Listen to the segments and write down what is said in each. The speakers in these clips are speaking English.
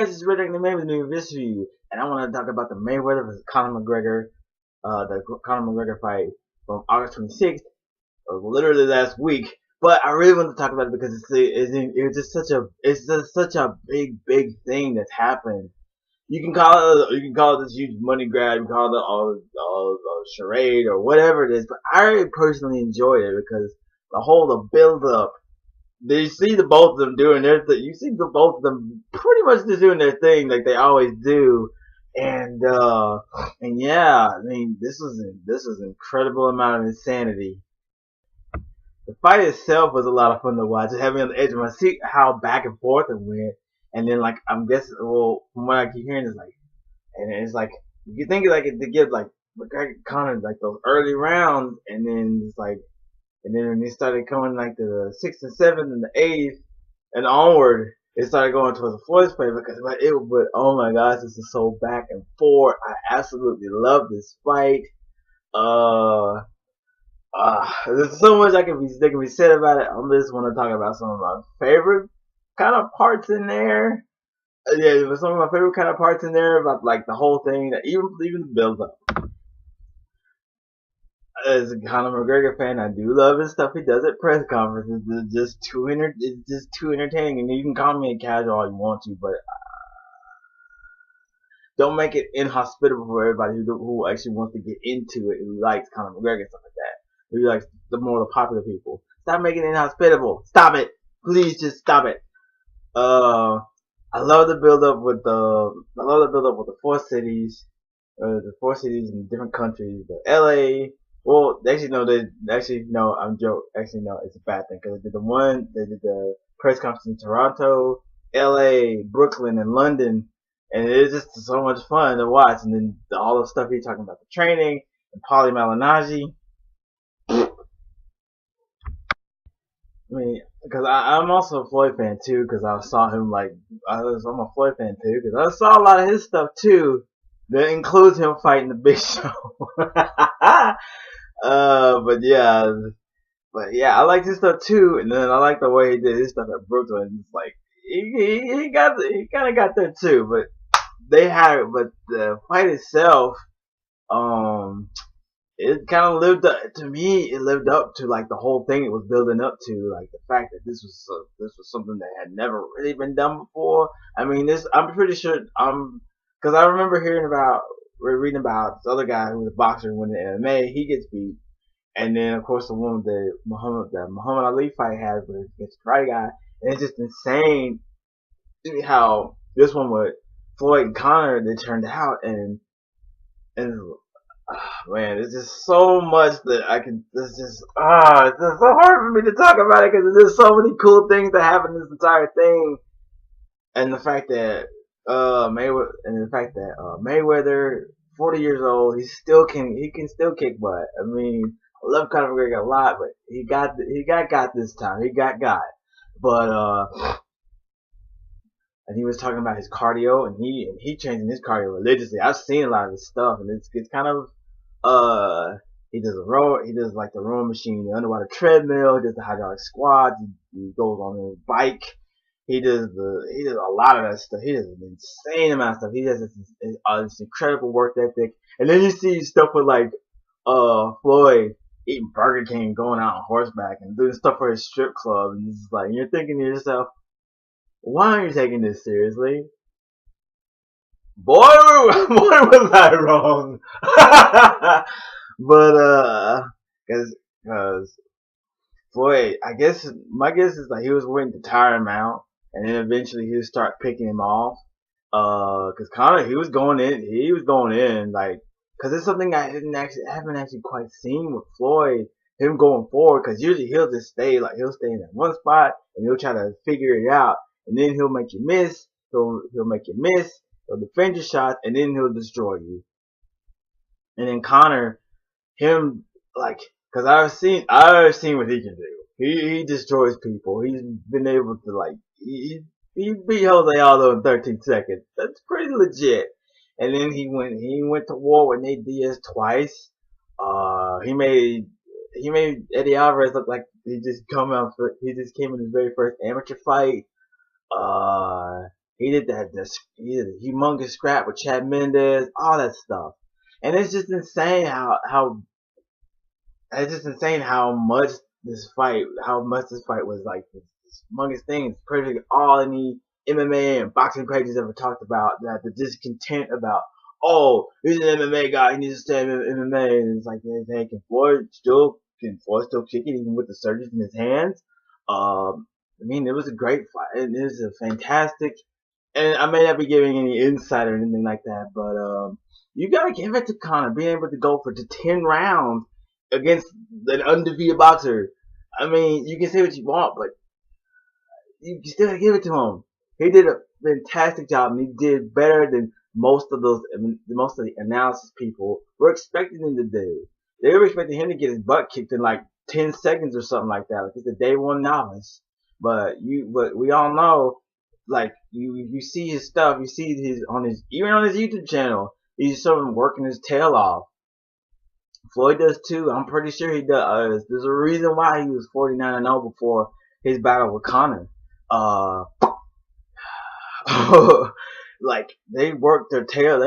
guys, it's Red Mayweather with a new video review, and I want to talk about the Mayweather vs. Conor McGregor, the Conor McGregor fight from August 26th, literally last week. But I really want to talk about it because it's just such a big thing that's happened. You can call it this huge money grab, you can call it a charade or whatever it is, but I personally enjoy it because the build up. You see the both of them doing their thing. You see the both of them pretty much just doing their thing like they always do, and yeah, I mean this was an incredible amount of insanity. The fight itself was a lot of fun to watch. It had me on the edge of my seat how back and forth it went, and then like I'm guessing, well, from what I keep hearing is like, and it's like you think like to give like McGregor Conor like those early rounds, and then it's like. And then when they started coming like to the 6th and 7th and the 8th and onward, it started going towards the Floyd's favor but oh my gosh, this is so back and forth. I absolutely love this fight. There's so much that can be said about it. I just want to talk about some of my favorite kind of parts in there. Yeah, there was some of my favorite kind of parts in there about like the whole thing, that even the build up. As a Conor McGregor fan, I do love his stuff he does at press conferences. It's just too entertaining. And you can call me a casual all you want to, but don't make it inhospitable for everybody who actually wants to get into it, who likes Conor McGregor and stuff like that, who likes the popular people. Stop making it inhospitable. Stop it, please. Just stop it. I love the build up with the four cities, in different countries. The LA. Well, no, I'm joking. Actually, no, it's a bad thing because they did the press conference in Toronto, LA, Brooklyn, and London, and it is just so much fun to watch. And then all the stuff he's talking about, the training, and Paulie Malignaggi. I mean, because I'm also a Floyd fan too, because I saw him I'm a Floyd fan too, because I saw a lot of his stuff too. That includes him fighting the Big Show. But yeah, I like his stuff too, and then I like the way he did his stuff at Brooklyn. It's like he kind of got there too, but the fight itself, it kind of lived up to me. It lived up to like the whole thing it was building up to, like the fact that this was something that had never really been done before. I mean, I'm pretty sure because I remember reading about this other guy who was a boxer who went to MMA. He gets beat, and then of course the one the Muhammad Ali fight had against the karate guy. And it's just insane how this one with Floyd and Conor they turned out, and man, it's just so much that I can. It's just so hard for me to talk about it because there's so many cool things that happen in this entire thing, and the fact that Mayweather, 40 years old, he can still kick butt. I mean, I love Conor McGregor a lot, but he got this time. He got. But and he was talking about his cardio, and he trains in his cardio religiously. I've seen a lot of his stuff, and it's kind of he does like the rowing machine, the underwater treadmill, he does the hydraulic squats, he goes on his bike. He does a lot of that stuff. He does an insane amount of stuff. He does this incredible work ethic. And then you see stuff with like Floyd eating Burger King, going out on horseback, and doing stuff for his strip club. And it's like you're thinking to yourself, why are you taking this seriously? Boy, was I wrong. But because Floyd, my guess is like he was waiting to tire him out, and then eventually he would start picking him off. Cause Conor, he was going in, like, cause it's something I haven't actually quite seen with Floyd, him going forward, cause usually he'll stay in that one spot, and he'll try to figure it out, and then he'll make you miss, he'll defend your shots, and then he'll destroy you. And then Conor, him, like, cause I've seen what he can do. He destroys people. He's been able to like he beat Jose Aldo in 13 seconds. That's pretty legit. And then he went to war with Nate Diaz twice. He made Eddie Alvarez look like he just came in his very first amateur fight. He did a humongous scrap with Chad Mendez, all that stuff. And it's just insane how it's just insane how much this fight was like this humongous thing. It's pretty all any MMA and boxing pages ever talked about. That the discontent about, oh, he's an MMA guy, he needs to stay in MMA, and it's like, hey, can Floyd still kick it even with the surgeries in his hands? I mean, it was a great fight, and it was a fantastic. And I may not be giving any insight or anything like that, but you gotta give it to Conor being able to go for 10 rounds against an undefeated boxer. I mean, you can say what you want, but you still gotta give it to him. He did a fantastic job, and he did better than most of the analysis people were expecting him to do. They were expecting him to get his butt kicked in like 10 seconds or something like that, like he's a day one novice. But we all know, like you see his stuff, you see even on his YouTube channel, he's sort of working his tail off. Floyd does too. I'm pretty sure he does. There's a reason why he was 49-0 before his battle with Conor. Like they worked the tail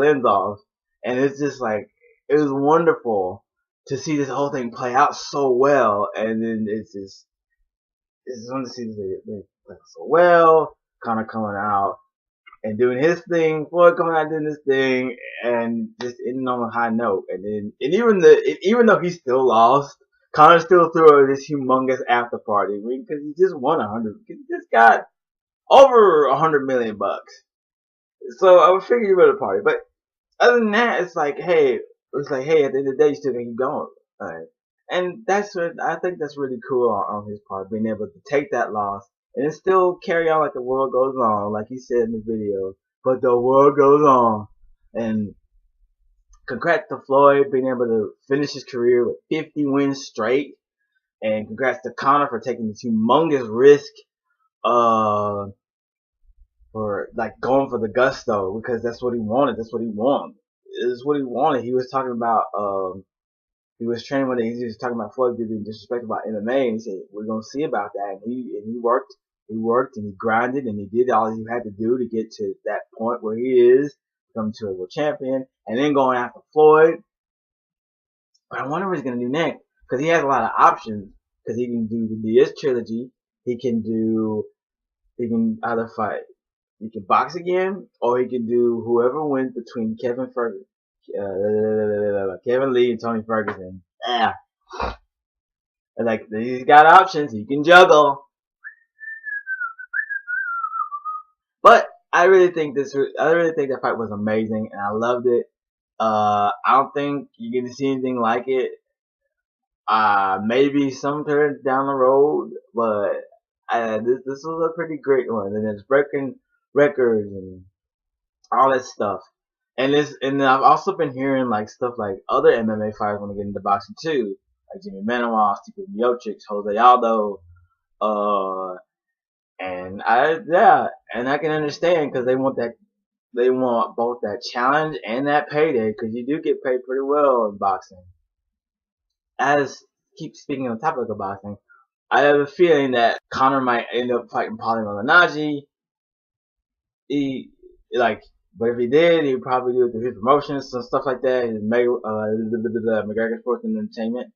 ends off, and it's just like it was wonderful to see this whole thing play out so well. And then it's fun to see they play so well. Conor coming out and doing his thing, Floyd coming out doing his thing, and just ending on a high note. And even though he still lost, Conor still threw this humongous after party because he just won 100. He just got over $100 million. So I would figure you would have party. But other than that, it's like, hey, at the end of the day, you still gotta keep going. Right? And I think that's really cool on his part, being able to take that loss and then still carry on like the world goes on, like he said in the video. But the world goes on. And congrats to Floyd being able to finish his career with 50 wins straight. And congrats to Conor for taking this humongous risk for like going for the gusto, because that's what he wanted. This is what he wanted. He was talking about he was training when he was talking about Floyd being disrespectful about MMA, and he said we're gonna see about that. And he worked and he grinded and he did all he had to do to get to that point where he is, becoming to a world champion, and then going after Floyd. But I wonder what he's gonna do next, because he has a lot of options. Because he can do the Diaz trilogy, he can either fight. He can box again, or he can do whoever wins between Kevin Lee and Tony Ferguson. Yeah. And like, he's got options. He can juggle. But I really think that fight was amazing, and I loved it. I don't think you're gonna see anything like it. Maybe sometime down the road, but this was a pretty great one, and it's breaking records and all that stuff. And I've also been hearing like stuff like other MMA fighters want to get into boxing too, like Jimmy Manuwa, Stipe Miocic, Jose Aldo, and I can understand, because they want both that challenge and that payday, because you do get paid pretty well in boxing. Keep speaking on the topic of boxing, I have a feeling that Conor might end up fighting Paulie Malignaggi. But if he did, he'd probably do it through his promotions and stuff like that. His McGregor Sports and Entertainment.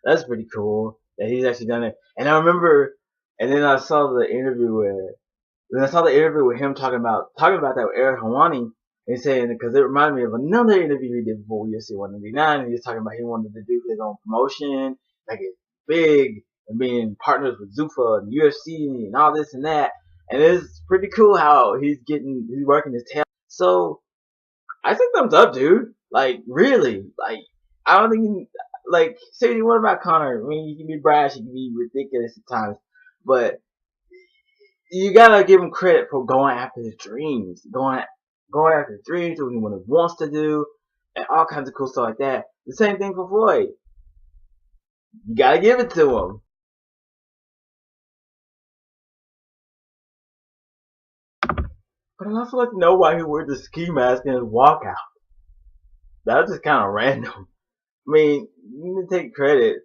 That's pretty cool that he's actually done it. And I remember, and then I saw the interview with him talking about that with Eric Hawani, and saying, because it reminded me of another interview he did before UFC 199, and he was talking about he wanted to do his own promotion, like it's big, and being partners with Zuffa and UFC and all this and that. And it's pretty cool how he's working his tail. So I think thumbs up, dude. Like, really, like, I don't think say what about Conor? I mean, he can be brash, he can be ridiculous at times, but you gotta give him credit for going after his dreams, going after his dreams, doing what he wants to do, and all kinds of cool stuff like that. The same thing for Floyd. You gotta give it to him. But I'd also like to know why he wore the ski mask in his walkout. That was just kind of random. I mean, you need to take credit.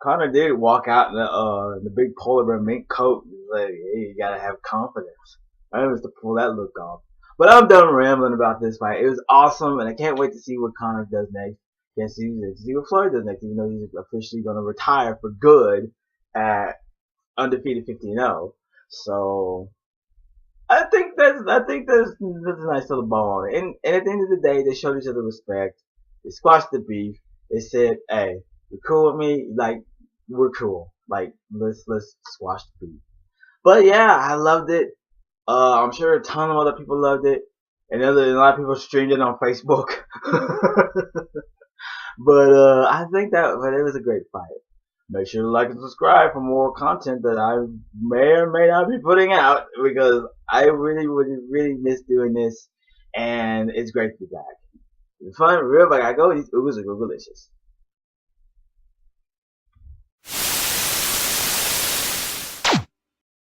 Connor did walk out in the big polar bear mink coat. He's like, hey, you gotta have confidence. I was to pull that look off. But I'm done rambling about this fight. It was awesome, and I can't wait to see what Connor does next. Can't see to see what Floyd does next. Even though he's officially going to retire for good at undefeated 15-0. So I think that's a nice little ball on it. And at the end of the day, they showed each other respect. They squashed the beef. They said, "Hey, you cool with me? Like, we're cool. Like, let's squash the beef." But yeah, I loved it. I'm sure a ton of other people loved it, and a lot of people streamed it on Facebook. But but it was a great fight. Make sure to like and subscribe for more content that I may or may not be putting out because I really would really miss doing this, and it's great to be back. It's fun, real, but I go. These oogles are delicious.